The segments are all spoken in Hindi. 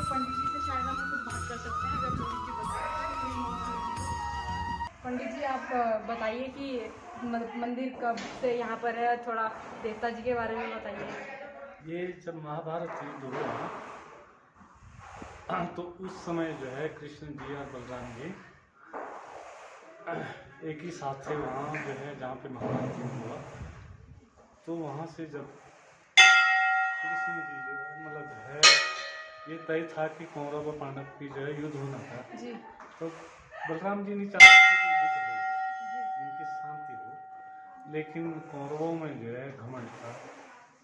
पंडित जी से शायद हम कुछ बात कर सकते हैं अगर पंडित जी बताएं। पंडित जी आप बताइए कि मंदिर कब से यहाँ पर है, थोड़ा देवता जी के बारे में बताइए। ये जब महाभारत युद्ध हुआ तो उस समय जो है कृष्ण जी और बलराम जी एक ही साथ थे वहाँ जो है जहाँ पे महाभारत युद्ध हुआ। तो वहाँ से जब कृष्ण जी जो है मतलब जो है ये तय था कि कौरव और पांडव की जो है युद्ध होना था जी। तो बलराम जी नहीं चाहते कि युद्ध हो, उनकी शांति हो, लेकिन कौरवों में जो है घमंड था,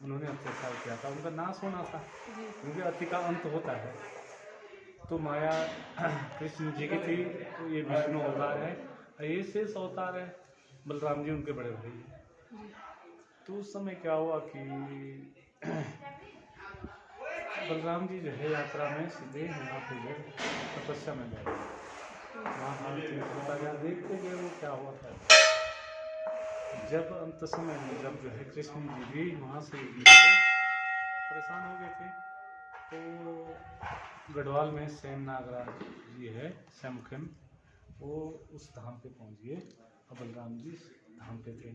उन्होंने अत्याचार किया था, उनका नाश होना था क्योंकि अति का अंत होता है। तो माया कृष्ण जी की थी, तो ये विष्णु अवतार है, ये शेष अवतार है, बलराम जी उनके बड़े भाई हैं। तो उस समय क्या हुआ कि बलराम जी जो है यात्रा में सीधे यहाँ पे गए, तपस्या में गए, वहाँ होता गया, देखते गए वो क्या हुआ था। जब अंत समय में जब जो है कृष्ण जी भी वहाँ से परेशान हो गए थे, तो गढ़वाल में सेम नागराज जी है, श्यामखेम, वो उस धाम पे पहुँच गए और बलराम जी धाम पे थे।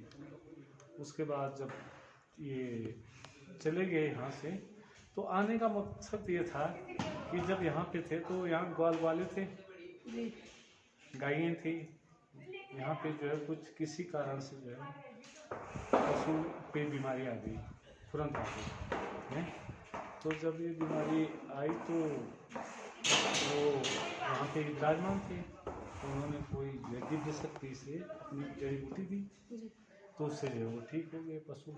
उसके बाद जब ये चले गए यहाँ से, तो आने का मकसद ये था कि जब यहाँ पे थे तो यहाँ ग्वाल वाले थे, गायें थी, यहाँ पे जो है कुछ किसी कारण से जो है पशु पे बीमारी आ गई, तुरंत आ गई है। तो जब ये बीमारी आई तो वो यहाँ पे विराजमान थे, तो उन्होंने कोई दिव्य शक्ति से अपनी जड़ी बूटी दी, तो उससे जो है वो ठीक हो गए पशु।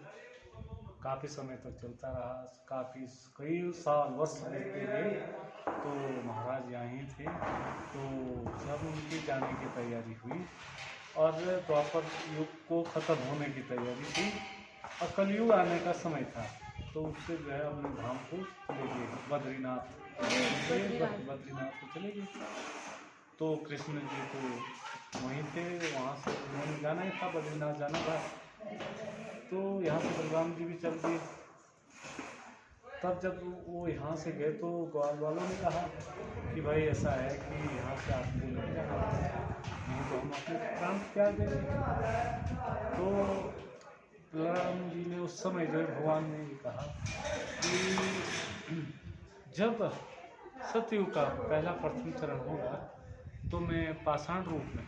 काफ़ी समय तक चलता रहा, काफ़ी कई साल वर्ष बीतते गए, तो महाराज यहाँ ही थे। तो जब उनकी जाने की तैयारी हुई और द्वापर युग को ख़त्म होने की तैयारी थी और कलयुग आने का समय था, तो उससे जो है अपने धाम को चले गए, बद्रीनाथ को चले गए। तो कृष्ण जी तो वहीं थे, वहाँ से उन्होंने जाना ही था, बद्रीनाथ जाना था, तो यहाँ से बलराम जी भी चल गए। तब जब वो यहाँ से गए तो ग्वाल वालों ने कहा कि भाई ऐसा है कि यहाँ से आपको नहीं जाना, नहीं तो हम अपने प्राण त्याग देंगे। तो बलराम जी ने उस समय जो भगवान ने ये कहा कि जब सतयुग का पहला प्रथम चरण होगा तो मैं पाषाण रूप में,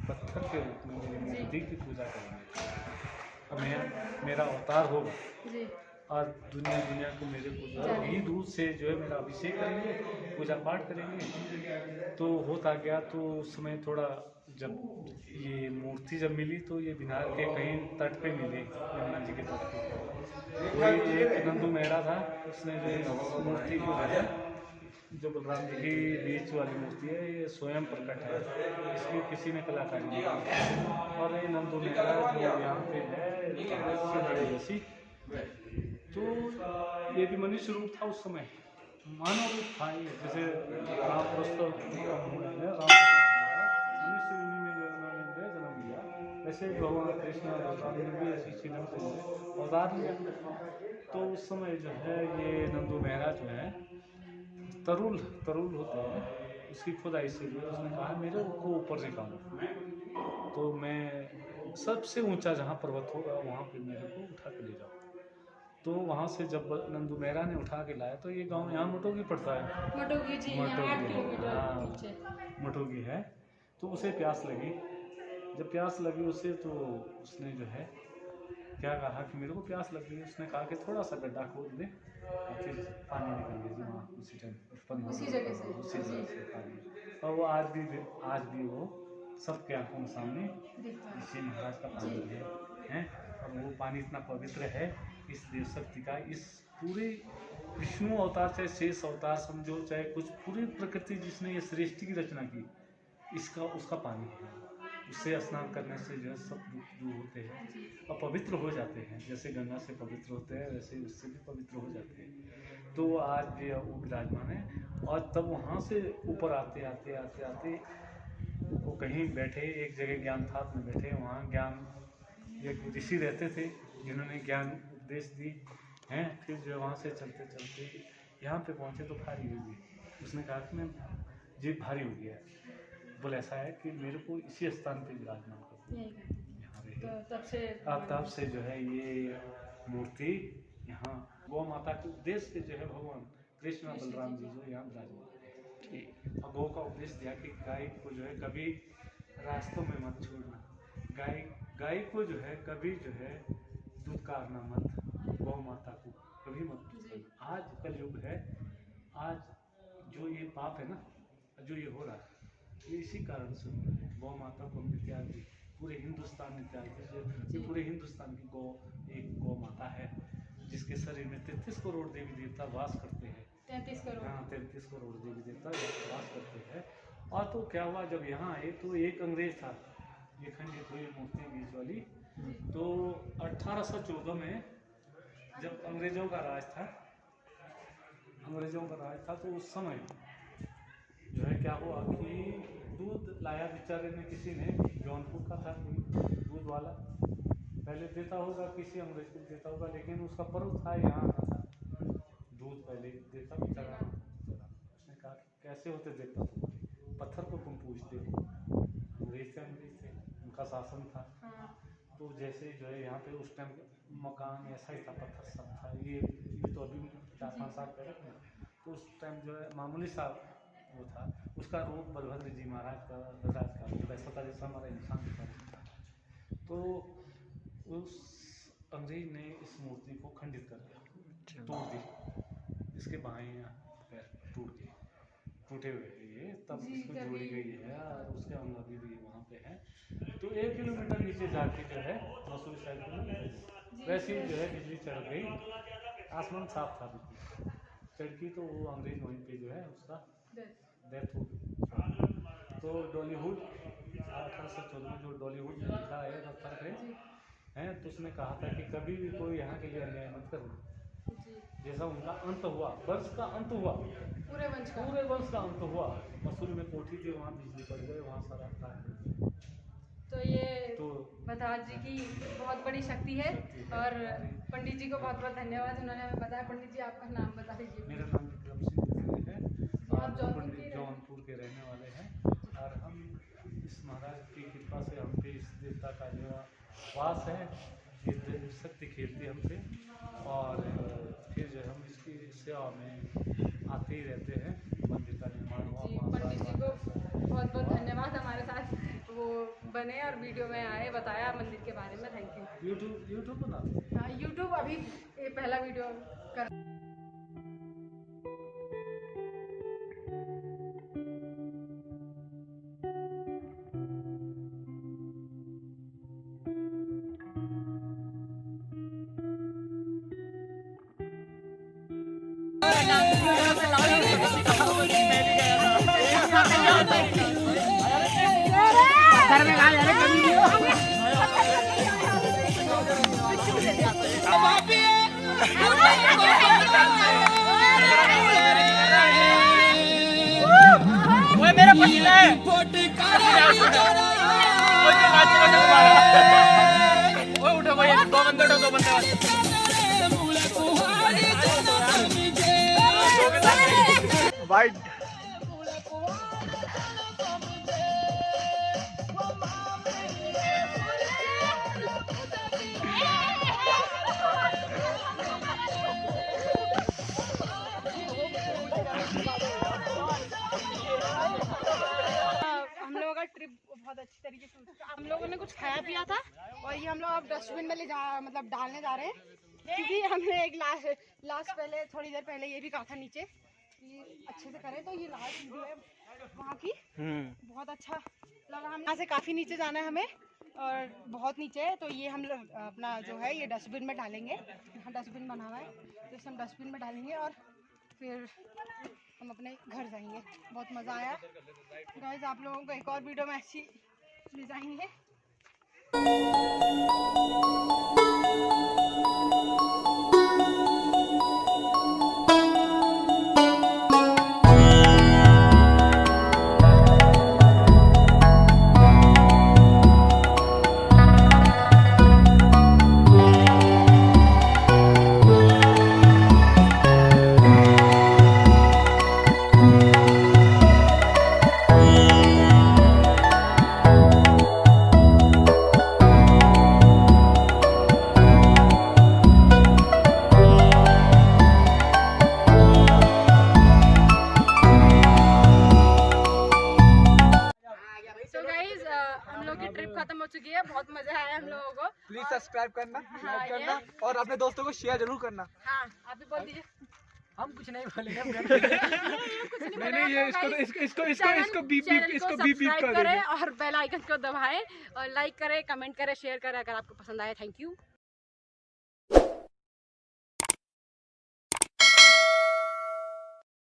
पत्थर के रूप में मेरी मूर्ति की पूजा करेंगे, और मेरा अवतार होगा और दुनिया को मेरे को घी दूध से जो है मेरा अभिषेक करेंगे, पूजा पाठ करेंगे। तो होता गया, तो उस समय थोड़ा जब ये मूर्ति जब मिली तो ये बिहार के कहीं तट पे मिले, यमुना जी के तट पे कोई एक नंदू मेहरा था, उसने जो मूर्ति को जो बलराम जी की बीच वाली मूर्ति है, ये स्वयं प्रकट है, इसकी किसी ने कलाकारी नहीं की। और ये नंदू मेहरा जो यहाँ पे है जैसी, तो ये भी मनुष्य रूप था उस समय, मानव रूप था ये, जैसे राम प्रस्तुत राम मनुष्य योनि में जो उन्होंने जन्म लिया, वैसे भगवान कृष्ण बलराम ने भी ऐसी चिन्ह से अवतार लिया। तो उस समय जो है ये नंदू मेहरा जो है तरुल होते हैं, उसकी खुदाई से जो उसने कहा मेरे को ऊपर निकालो, तो मैं सबसे ऊंचा जहाँ पर्वत होगा वहाँ पे मेरे को उठा के ले जाओ। तो वहाँ से जब नंदू मेहरा ने उठा के लाया, तो ये गांव यहाँ मटोगी पड़ता है, मटोगी जी, यहाँ 8 किलोमीटर पीछे मटोगी है। तो उसे प्यास लगी, जब प्यास लगी उसे, तो उसने जो है क्या कहा कि मेरे को प्यास लग गई, उसने कहा कि थोड़ा सा गड्ढा खोद दे और फिर पानी निकल गया जी वहाँ उसी टाइम। उत्पन्न उसी जगह से। उसी जगह से पानी, और वो आज भी वो सबके आंखों के सामने दिखता है। इसी महाराज का पानी है। और वो पानी इतना पवित्र है, इस देव शक्ति का, इस पूरे विष्णु अवतार चाहे शेष अवतार समझो, चाहे कुछ पूरी प्रकृति जिसने ये सृष्टि की रचना की, इसका उसका पानी है। उससे स्नान करने से जो है सब दुख दूर होते हैं और पवित्र हो जाते हैं। जैसे गंगा से पवित्र होते हैं वैसे उससे भी पवित्र हो जाते हैं। तो आज भी वो विराजमान है। और तब वहाँ से ऊपर आते आते आते आते वो कहीं बैठे, एक जगह ज्ञान थाप में बैठे, वहाँ ज्ञान एक ऋषि रहते थे जिन्होंने ज्ञान उपदेश दी हैं। फिर जो वहाँ से चलते चलते यहाँ पे पहुँचे तो भारी हो गई। उसने कहा कि मैं जीव भारी हो गया, बोले ऐसा है कि मेरे को इसी स्थान पे विराजमान करो, यहाँ रहे। तो तब से जो है ये मूर्ति यहाँ गौ माता के उपदेश से जो है भगवान कृष्ण और बलराम जी जो यहाँ विराजमान है। और गौ का उपदेश दिया कि गाय को जो है कभी रास्तों में मत छोड़ना, गाय को जो है कभी जो है दुत्कारना मत, गौ माता को कभी मत दुत्कारना। आज कलयुग है, आज जो ये पाप है ना, जो ये हो रहा है, ये इसी कारण से हो रहा है। गौ माता को हमने त्याग दी, पूरे हिंदुस्तान ने त्याग दी। ये पूरे हिंदुस्तान की एक गौ माता है जिसके शरीर में 33 करोड़ देवी देवता वास करते हैं। 33 करोड़। हाँ, 33 करोड़ देवी देवता वास करते हैं। और तो क्या हुआ, जब यहाँ आए तो एक अंग्रेज था, ये खंडित हुई मूर्ति बीच वाली। तो 1814 में जब अंग्रेजों का राज था तो उस समय जो है क्या हुआ कि दूध लाया बेचारे ने, किसी ने, जौनपुर का था कोई दूध वाला, पहले देता होगा किसी अंग्रेज को देता होगा, लेकिन उसका पर्व था यहाँ आना था, दूध पहले देता बेचारा। उसने कहा कैसे होते देवता तुम्हारे, पत्थर को तुम पूजते हो। अंग्रेज थे, उनका शासन था। तो जैसे जो है यहाँ पे उस टाइम मकान ऐसा ही था, पत्थर सब था। ये तो अभी 4-5 साल पहले थे। तो उस टाइम जो है मामूली सा वो था, उसका रूप बलभद्र जी महाराज का राज का वैसा था जैसा हमारा इंसान का रूप था। तो उस अंग्रेज ने इस मूर्ति को खंडित कर दिया, तोड़ दी, इसके बाएं पैर टूटे हुए ये, तब इसको जोड़ी गई है और उसके अंग अभी भी वहाँ पे है। तो 1 किलोमीटर नीचे जाके जो है मसूरी साइड में वैसे ही जो है बिजली चढ़ गई, आसमान साफ था बिल्कुल, चढ़की तो वो अंग्रेज वहीं पे जो है उसका डेथ हो गई। तो डॉलीवुड 1814 में जो डॉलीवुड में लिखा है डॉक्टर है, तो उसने कहा था कि कभी भी कोई यहाँ के लिए अन्याय मत करना। जैसा उनका अंत हुआ, वंश का अंत हुआ, पूरे वंश का अंत हुआ, मसूरी में कोठी थी, वहाँ बिजली पड़ गई, वहाँ सारा था। तो ये भद्रवाज जी की बहुत बड़ी शक्ति है। और पंडित जी को बहुत बहुत धन्यवाद, उन्होंने हमें बताया। पंडित जी आपका नाम बता दीजिए। मेरा नाम विक्रम सिंह है, आप जौनपुर के रहने वाले हैं। और हम इस महाराज की कृपा से हम पे इस देवता का जो वास है, ये शक्ति खेलती हम पे, और फिर जो हम इसकी सेवा में आते ही रहते हैं। मंदिर का निर्माण हुआ। पंडित जी को बहुत बहुत धन्यवाद, हमारे साथ वो बने और वीडियो में आए, बताया मंदिर के बारे में। Thank you. यूट्यूब बनाते हैं। हाँ, यूट्यूब अभी पहला वीडियो कर। वो मेरा पसीना है। वो उठो भाई, 2 बंदे उठो, 2 बंदे भाई। बहुत अच्छी तरीके से हम लोगों ने कुछ खाया पिया था, और ये हम लोग अब डस्टबिन में मतलब डालने जा रहे हैं, क्योंकि हमने एक लास्ट पहले थोड़ी देर पहले ये भी कहा था नीचे कि अच्छे से करें। तो ये लास्ट वीडियो है वहाँ की, बहुत अच्छा लगा। हम यहाँ से काफ़ी नीचे जाना है हमें और बहुत नीचे है। तो ये हम लोग अपना जो है ये डस्टबिन में डालेंगे, यहाँ डस्टबिन बना हुआ है तो इसे हम डस्टबिन में डालेंगे और फिर हम अपने घर जाएंगे। बहुत मज़ा आया गाइस, आप लोगों को एक और वीडियो में ऐसी ले जाएंगे। ट्रिप खत्म हो चुकी है, बहुत मजा आया हम लोगों को। प्लीज सब्सक्राइब करना, लाइक हाँ, करना और अपने दोस्तों को शेयर जरूर करना। हाँ आप भी बोल दीजिए। हम कुछ नहीं बोलेंगे। नहीं ये इसको बीप सब्सक्राइब करें और बेल आइकन को दबाएं और लाइक करें, कमेंट करें, शेयर करें अगर आपको पसंद आए। Thank you.